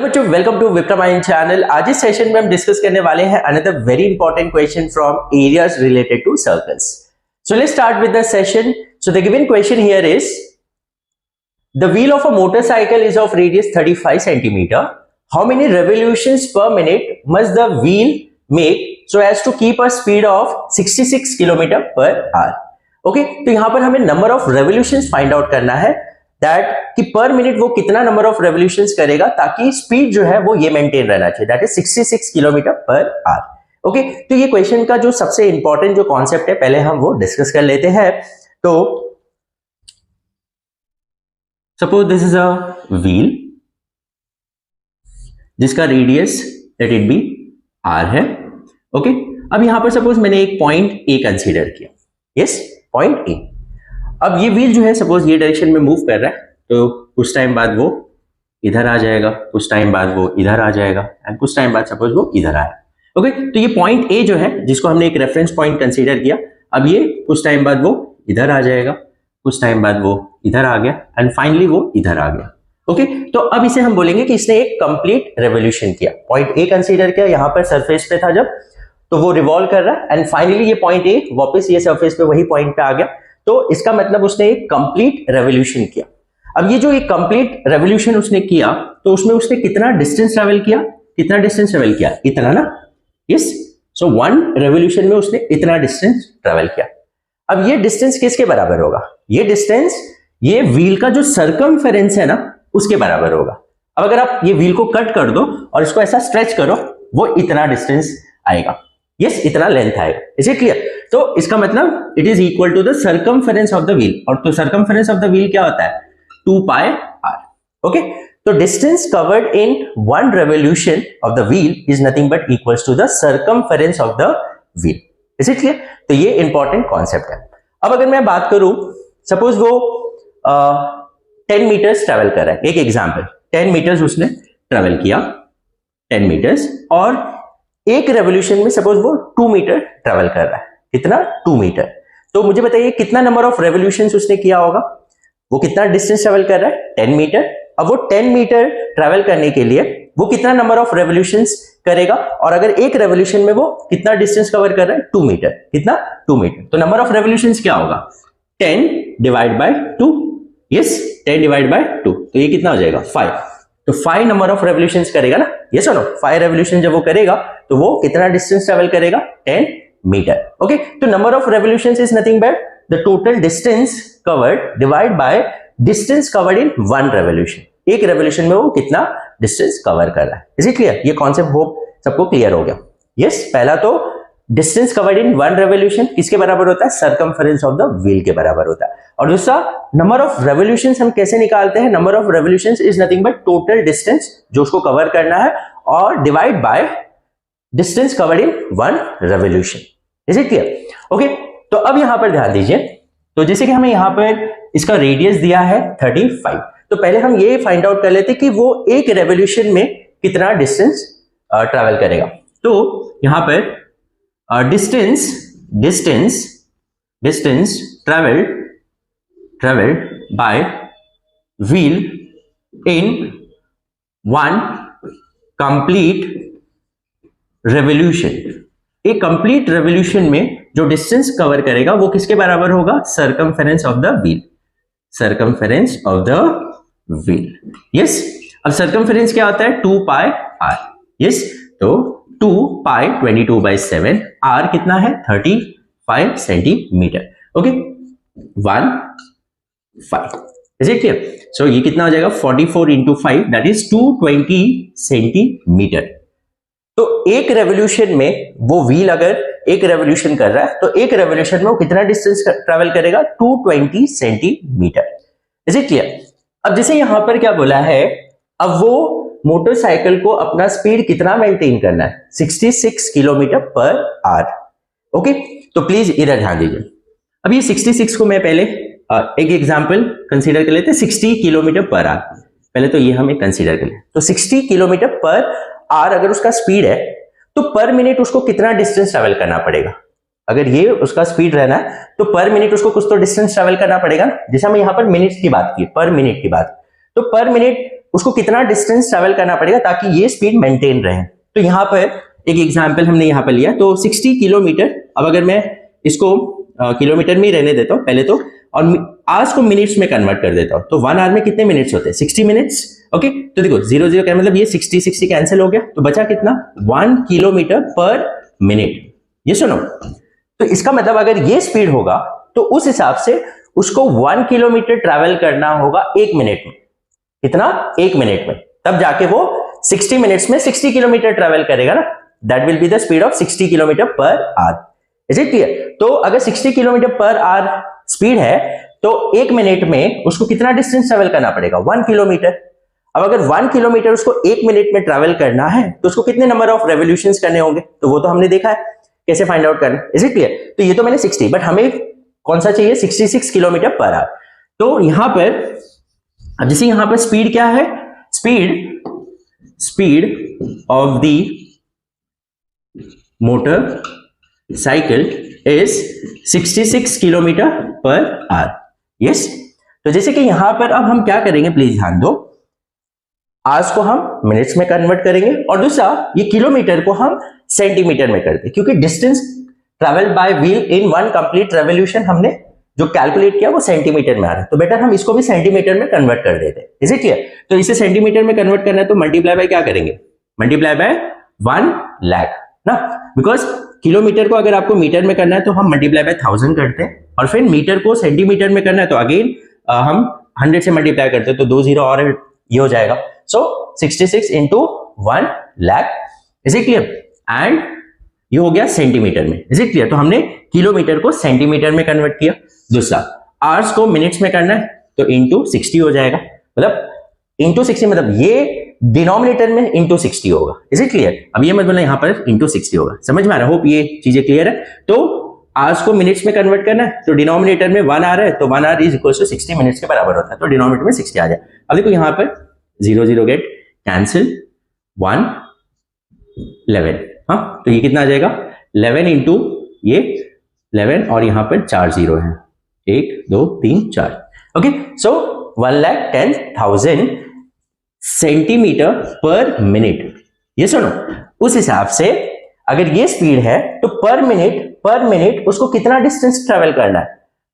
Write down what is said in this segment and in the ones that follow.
बच्चों, welcome to विक्रमायन channel. आज इस सेशन में हम डिस्कस करने वाले हैं another very important question from areas related to circles. So let's start with the session. So the given question here is the wheel of a motorcycle is of radius 35 centimeter. How many revolutions per minute must the wheel make so as to keep a speed of 66 kilometer per hour. Okay, तो यहां पर हमें number of revolutions find out करना है that कि पर minute वो कितना नंबर ऑफ रेवोल्यूशंस करेगा ताकि स्पीड जो है वो ये मेंटेन रहना चाहिए, that is 66 kilometer per hour. Okay, तो ये क्वेश्चन का जो सबसे इंपॉर्टेंट जो कॉन्सेप्ट है पहले हम वो डिस्कस कर लेते हैं। तो suppose this is a wheel जिसका radius let it be r है। ओके, अब यहां पर सपोज मैंने एक पॉइंट ए कंसीडर किया। Yes, point A. अब ये व्हील जो है सपोज ये डायरेक्शन में मूव कर रहा है, तो कुछ टाइम बाद वो इधर आ जाएगा, कुछ टाइम बाद वो इधर आ जाएगा एंड कुछ टाइम बाद सपोज वो इधर आए। ओके, तो ये पॉइंट ए जो है जिसको हमने एक रेफरेंस पॉइंट कंसीडर किया, अब ये कुछ टाइम बाद वो इधर आ जाएगा, कुछ टाइम बाद वो इधर आ गया एंड फाइनली वो इधर आ गया। ओके, तो अब इसे हम बोलेंगे कि इसने एक कंप्लीट रेवोल्यूशन किया। पॉइंट ए कंसीडर किया, यहां पर सरफेस पे था जब, तो वो रिवॉल्व कर रहा है एंड फाइनली ये पॉइंट ए वापस ये सरफेस पे वही पॉइंट पे आ गया। तो इसका मतलब उसने एक कंप्लीट रेवोल्यूशन किया। अब ये जो एक कंप्लीट रेवोल्यूशन उसने किया, तो उसमें उसने कितना डिस्टेंस ट्रेवल किया? कितना डिस्टेंस ट्रेवल किया? इतना ना। यस, सो वन रेवोल्यूशन में उसने इतना डिस्टेंस ट्रेवल किया। अब ये डिस्टेंस किसके बराबर होगा? ये डिस्टेंस ये व्हील का जो सर्कमफेरेंस है ना उसके बराबर होगा। अब अगर आप ये व्हील को कट कर दो और इसको ऐसा स्ट्रेच करो, वो इतना डिस्टेंस आएगा। यस, इतना लेंथ आएगा। Is it clear? तो इसका मतलब it is equal to the circumference of the wheel, और तो सर्कमफेरेंस ऑफ द व्हील क्या होता है? 2 पाई आर। ओके, तो distance covered in one revolution of the wheel is nothing but equals to the circumference of the wheel. Is it clear? तो ये important concept है। अब अगर मैं बात करूं, सपोज वो 10 मीटर्स ट्रेवल कर रहा है। एक एग्जाम्पल, 10 मीटर्स उसने ट्रेवल किया, 10 मीटर्स, और एक रेवोल्यूशन में सपोज वो 2 मीटर ट्रेवल कर रहा है। कितना? 2 मीटर। तो मुझे बताइए कितना नंबर ऑफ रेवोल्यूशंस उसने किया होगा? वो कितना डिस्टेंस ट्रेवल कर रहा है? 10 मीटर। अब वो 10 मीटर ट्रेवल करने के लिए वो कितना नंबर ऑफ रेवोल्यूशंस करेगा? और अगर एक रेवोल्यूशन में वो कितना डिस्टेंस कवर कर रहा है? 2 मीटर। कितना? 2 मीटर। तो नंबर ऑफ रेवोल्यूशंस क्या होगा? 10 divide by 2। Yes, 10 divide by 2, तो ये कितना हो जाएगा? 5। तो 5 नंबर ऑफ रेवोल्यूशंस करेगा ना। यस और नो? 5 रेवोल्यूशन जब वो करेगा तो वो कितना डिस्टेंस ट्रेवल करेगा? 10 मीटर। ओके, तो number of revolutions is nothing but the total distance covered divide by distance covered in one revolution. एक रेवोल्यूशन में वो कितना डिस्टेंस कवर कर रहा है। Is it clear? ये कॉन्सेप्ट होप सबको क्लियर हो गया। यस, पहला तो distance covered in one revolution किसके बराबर होता है? सर्कमफेरेंस ऑफ द व्हील के बराबर होता है। और दूसरा, नंबर ऑफ रेवोल्यूशंस हम कैसे निकालते हैं? Number of revolutions is nothing but total distance जो उसको कवर करना है और divide by distance covered in one revolution. Is it clear? Okay, तो अब यहां पर ध्यान दीजिए। तो जैसे कि हमें यहां पर इसका रेडियस दिया है 35, तो पहले हम ये फाइंड आउट कर लेते कि वो एक रेवोल्यूशन में कितना डिस्टेंस ट्रेवल करेगा। तो यहां पर distance traveled by wheel in one complete revolution। एक कंप्लीट रेवोल्यूशन में जो डिस्टेंस कवर करेगा वो किसके बराबर होगा? Circumference of the wheel. Circumference of the wheel. Yes, अब सर्कमफेरेंस क्या होता है? 2 पाई आर। यस, तो 2 पाई 22/7, आर कितना है? 35 centimetre. Okay, 15। Is it clear? So ये कितना हो जाएगा? 44 into 5, दैट इज 220 सेंटीमीटर। तो एक रेवोल्यूशन में वो व्हील अगर एक रेवोल्यूशन कर रहा है तो एक रेवोल्यूशन में वो कितना डिस्टेंस ट्रेवल करेगा? 220 सेंटीमीटर। Is it clear? अब जैसे यहां पर क्या बोला है, अब वो मोटरसाइकिल को अपना स्पीड कितना मेंटेन करना है? 66 किलोमीटर पर आवर। ओके, तो प्लीज इधर ध्यान दीजिए। अब ये 66 को मैं पहले एक एग्जांपल कंसीडर कर लेते हैं। 60 किलोमीटर पर आवर, पहले तो ये हमें कंसीडर कर लें। तो 60 किलोमीटर पर आवर अगर उसका स्पीड है तो पर मिनट उसको कितना डिस्टेंस ट्रेवल करना पड़ेगा? अगर ये उसका स्पीड रहना है तो पर मिनट उसको कुछ तो डिस्टेंस ट्रेवल करना पड़ेगा। जैसे हम यहाँ पर मिनट्स की बात की, पर मिनट की बात, तो पर मिनट उसको कितना डिस्टेंस ट्रेवल करना पड़ेगा ताकि ये स्पीड मेंटेन रहे। तो यहाँ पर एक एग्जांपल हमने यहाँ पर लिया, तो 60 किलोमीटर। अब अगर मैं इसको किलोमीटर में ही रहने देता हूँ पहले तो, और आवर्स को मिनट्स में कन्वर्ट कर देता हूँ, तो 1 आवर में कितने मिनट्स होते हैं? 60 मिनट्स। ओके, तो देखो 0 का मतलब ये 60 कैंसिल हो गया, तो बचा कितना? 1 किलोमीटर पर मिनट। ये सुनो, तो इसका मतलब अगर ये स्पीड होगा तो उस हिसाब से उसको 1 किलोमीटर ट्रैवल करना होगा 1 मिनट में। कितना? 1 मिनट में। तब जाके वो 60 मिनट्स में 60 किलोमीटर ट्रैवल करेगा ना। That will be the speed of 60 kilometre per our. Is it clear? तो अगर 60 किलोमीटर पर आवर स्पीड है तो 1 मिनट में उसको कितना डिस्टेंस ट्रैवल करना पड़ेगा? 1 किलोमीटर। अब अगर 1 किलोमीटर उसको 1 मिनट में ट्रैवल करना है तो उसको कितने नंबर ऑफ रेवोल्यूशंस करने होंगे? तो वो तो हमने देखा है कैसे फाइंड आउट करना। Is it clear? तो ये तो मैंने 60, बट हमें कौन सा चाहिए? 66 किलोमीटर पर आवर। तो यहां पर अब जैसे यहां पर स्पीड क्या है? Speed of the motor cycle is 66 kilometer per our. Yes, तो जैसे कि यहां पर अब हम क्या करेंगे, प्लीज ध्यान दो। आवर्स को हम मिनट्स में कन्वर्ट करेंगे और दूसरा ये किलोमीटर को हम सेंटीमीटर में करते हैं, क्योंकि distance travel by wheel in 1 complete revolution हमने जो कैलकुलेट किया वो सेंटीमीटर में आ रहा है, तो बेटर हम इसको भी सेंटीमीटर में कन्वर्ट कर देते हैं। Is it clear? तो इसे सेंटीमीटर में कन्वर्ट करना है तो मल्टीप्लाई बाय क्या करेंगे? मल्टीप्लाई बाय 1 लाख ना, बिकॉज किलोमीटर को अगर आपको मीटर में करना है तो हम मल्टीप्लाई बाय 1000 करते हैं, और फिर मीटर को सेंटीमीटर में करना है तो अगेन हम 100 से मल्टीप्लाई करते हैं, तो 2 0 और ये हो जाएगा। सो 66 into 1 lakh. Is it clear? And ये हो गया सेंटीमीटर में। Is it clear? तो हमने किलोमीटर को सेंटीमीटर में कन्वर्ट किया। दूसरा, आवर्स को मिनट्स में करना है तो इंटू 60 हो जाएगा, मतलब इंटू 60 मतलब ये डिनोमिनेटर में इंटू 60 होगा। Is it clear? अब ये मतलब यहाँ पर इंटू 60 होगा। समझ में आ रहा है? होप ये चीजें क्लियर है। तो आवर्स को मिनट्स में कन्वर्ट करना है तो डिनोमिनेटर में 1 आवर है, तो 1 hour is equal to 60 minutes के बराबर होता है, तो डिनोमिनेटर में 60 आ जाए। अब देखो यहाँ पर 0 0 गेट कैंसिल, 1 11। हाँ, तो ये कितना आ जाएगा? 11 इंटू ये 11 और यहाँ पर 4 0 है, 1 2 3 4। ओके, सो 1,10,000 सेंटीमीटर पर मिनट। ये सुनो, उस हिसाब से अगर ये स्पीड है तो पर मिनट उसको कितना डिस्टेंस ट्रेवल करना है?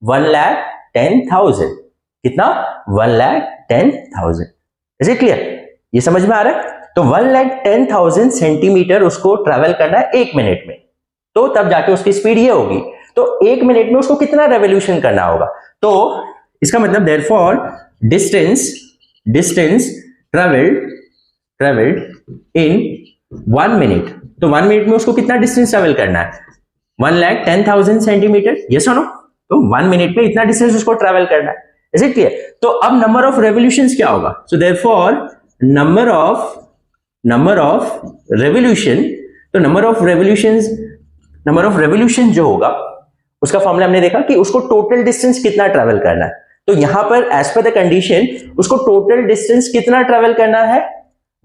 1,10,000। कितना? 1,10,000। Is it clear? ये समझ में आ रहा है? तो 1,10,000 सेंटीमीटर उसको ट्रेवल करना है 1 मिनट में, तो तब जाके उसकी स्पीड ये होगी। तो 1 मिनट में उसको कितना रेवोल्यूशन करना होगा? तो इसका मतलब therefore distance travelled in 1 minute, तो 1 मिनट में उसको कितना डिस्टेंस ट्रेवल करना है? 1,10,000 सेंटीमीटर। ये सुनो, तो 1 मिनट में इतना डिस्टेंस उसको ट्रेवल करना है। Is it clear? तो अब नंबर ऑफ रेवोल्यूशंस क्या होगा? So therefore number of revolution, तो नंबर ऑफ रेवोल्यूशन जो होगा उसका फॉर्मूला हमने देखा कि उसको टोटल डिस्टेंस कितना ट्रेवल करना है। तो यहां पर एज पर द कंडीशन उसको टोटल डिस्टेंस कितना ट्रेवल करना है?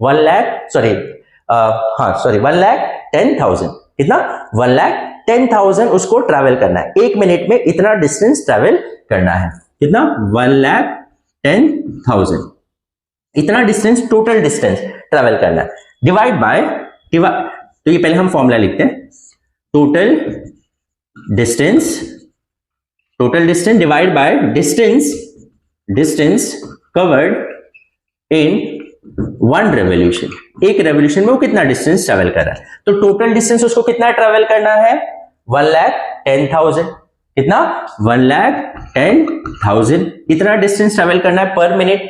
1,10,000। कितना? 1,10,000 उसको ट्रेवल करना है 1 मिनट में, इतना डिस्टेंस ट्रेवल करना है। कितना? 1,10,000 इतना डिस्टेंस, टोटल डिस्टेंस ट्रेवल करना है। डिवाइड बाय, तो ये पहले हम फॉर्मूला लिखते हैं, total distance divide by distance covered in 1 revolution. एक रेवोल्यूशन में वो कितना डिस्टेंस ट्रेवल कर रहा है, तो टोटल डिस्टेंस उसको कितना ट्रेवल करना है? 1,10,000। कितना? 1,10,000 इतना डिस्टेंस ट्रेवल करना है पर मिनट,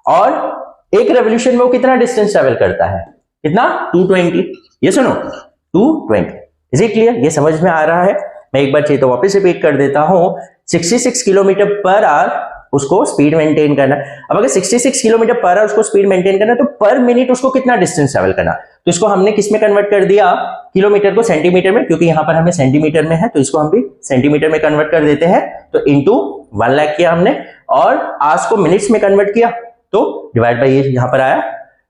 और एक रेवोल्यूशन में वो कितना डिस्टेंस ट्रेवल करता है? कितना? 220। ये सुनो, 220। Is it clear? ये समझ में आ रहा है? मैं एक बार चाहिए तो वापस रिपीट कर देता हूं। 66 किलोमीटर पर आवर उसको स्पीड मेंटेन करना। अब अगर 66 किलोमीटर पर आवर उसको स्पीड मेंटेन करना, तो पर मिनट उसको कितना डिस्टेंस ट्रेवल करना? तो इसको हमने किस में कन्वर्ट कर दिया? किलोमीटर को सेंटीमीटर में, क्योंकि यहां पर हमें सेंटीमीटर में है तो इसको हम भी सेंटीमीटर में कन्वर्ट कर देते हैं। तो इंटू 1 लाख किया हमने, और आवर्स को मिनट्स में कन्वर्ट किया तो डिवाइड बाय ये यहां पर आया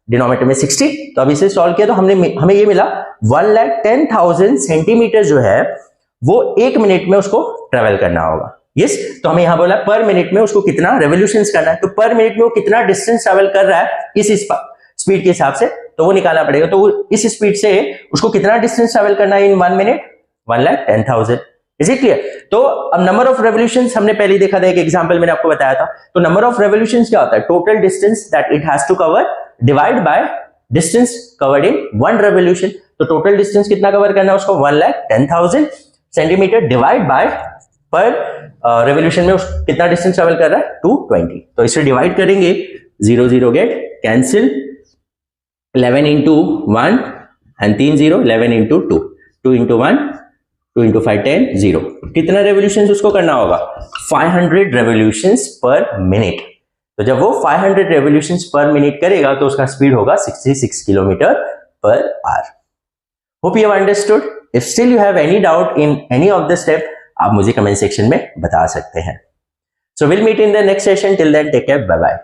डिनोमिनेटर में 60। तो अब इसे सॉल्व किया तो हमें ये मिला 1,10,000 सेंटीमीटर जो है वो 1 मिनट में उसको ट्रेवल करना होगा। तो हमें यहां बोला पर मिनट में उसको कितना रेवोल्यूशंस करना है, तो पर मिनट में वो कितना डिस्टेंस ट्रेवल कर रहा है इस स्पीड के हिसाब से, तो वो निकालना पड़ेगा। तो इस स्पीड से उसको कितना डिस्टेंस ट्रेवल करना है इन 1 मिनट? 1,10,000। Is it clear? तो अब नंबर ऑफ रेवोल्यूशंस हमने पहले देखा था, एक एग्जांपल मैंने आपको बताया था। तो नंबर ऑफ रेवोल्यूशंस क्या होता है? Total distance that it has to cover divide by distance covered in 1 revolution. तो टोटल डिस्टेंस कितना कवर करना है उसको? 1,10,000 centimeter divide by per revolution में कितना डिस्टेंस ट्रेवल कर रहा है? 220। तो इसे डिवाइड करेंगे, 0 0 get cancel, 11 into 1 and 3 0, 11 into 2, 2 into 1, 2 into 5 10 0। कितना रेवोल्यूशंस उसको करना होगा? 500 रेवोल्यूशंस पर मिनट। तो जब वो 500 रेवोल्यूशंस पर मिनट करेगा तो उसका स्पीड होगा 66 kilometer per hour. Hope you have understood. If still you have any doubt in any of the step, आप मुझे कमेंट सेक्शन में बता सकते हैं। So will meet in the next session. Till then take care, bye bye.